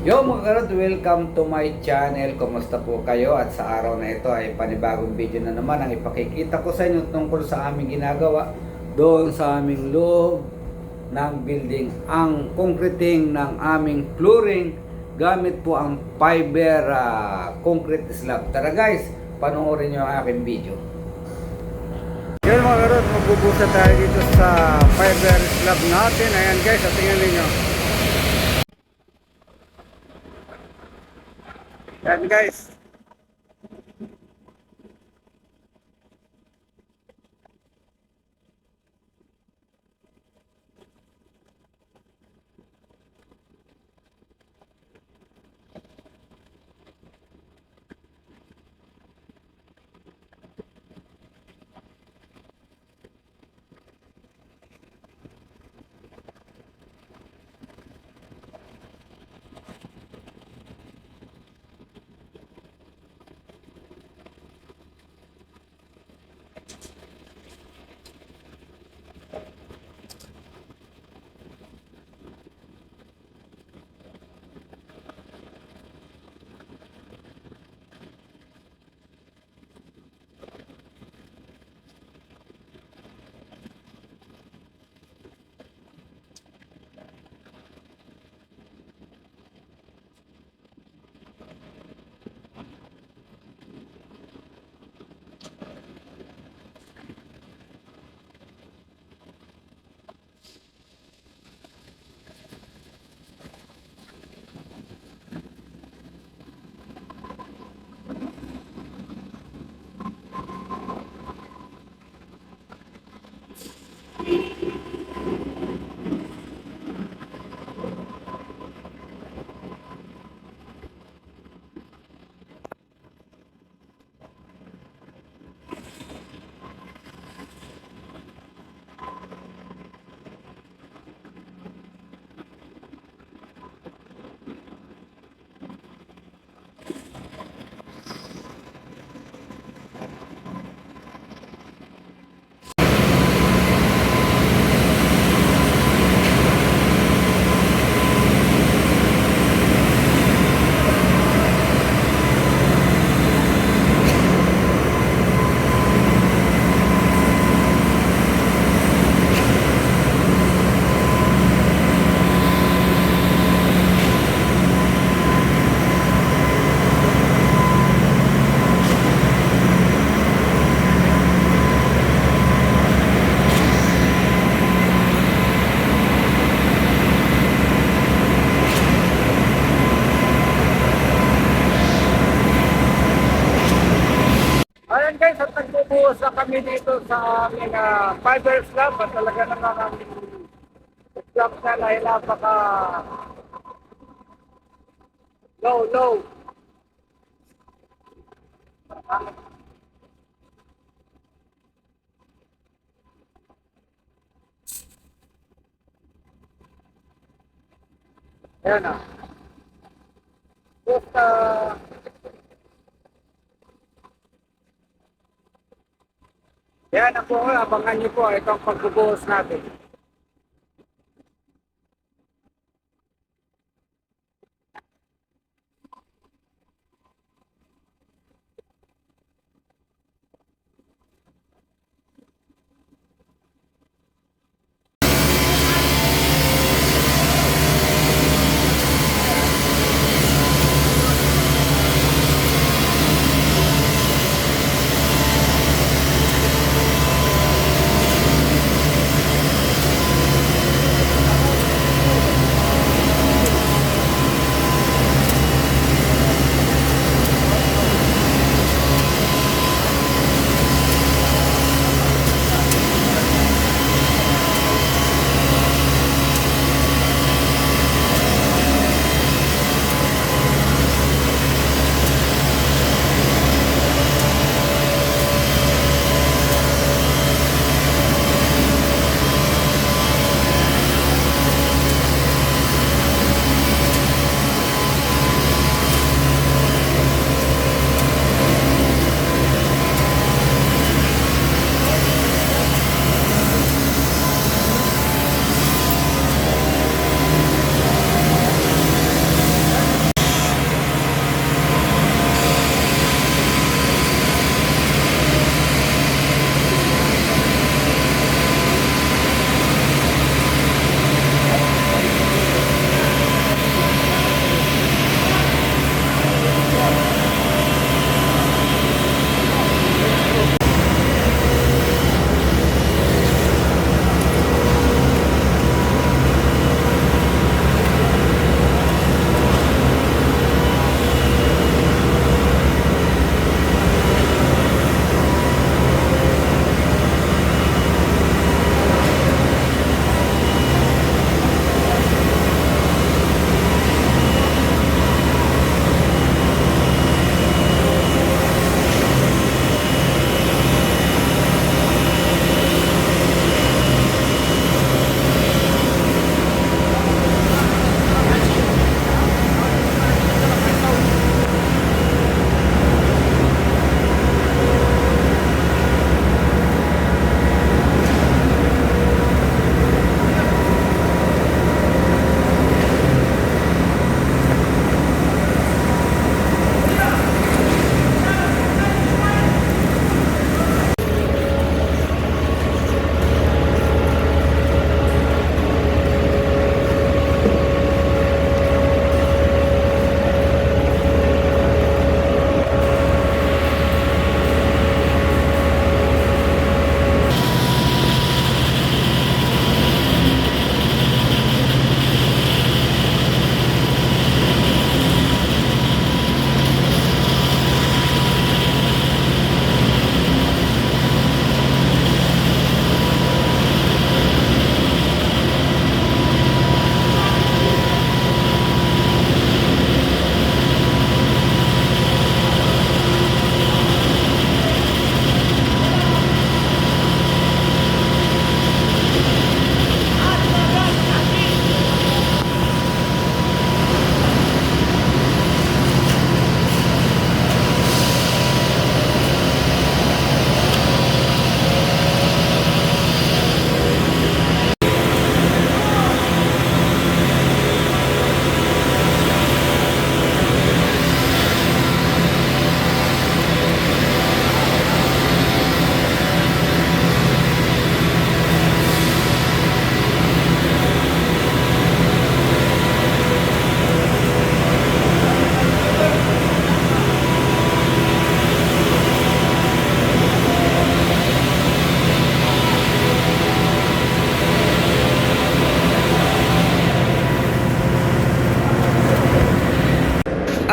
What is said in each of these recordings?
Yo mga karod, welcome to my channel. Kumusta po kayo? At sa araw na ito ay panibagong video na naman ang ipakikita ko sa inyo tungkol sa aming ginagawa doon sa aming loob ng building. Ang concreting ng aming flooring gamit po ang fiber concrete slab. Tara guys, panoorin nyo ang aking video. Yan mga karod, magbubusa tayo dito sa fiber slab natin. Ayan guys, at tingnan ninyo. Yan guys. Ayan guys, at nagbubuhos na kami dito sa aming fiber slab at talaga naman ang slab na ay napaka low. Ayan na. Just yan na po, abangan nyo po itong pagbubuhos natin.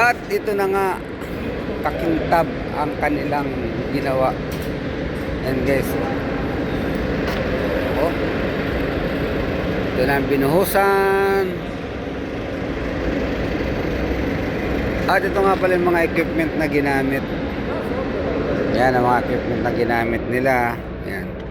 At ito na nga, kakintab ang kanilang ginawa. And guys, oh, ito na ang binuhusan. At ito nga pala yung mga equipment na ginamit. Yan ang mga equipment na ginamit nila. Yan.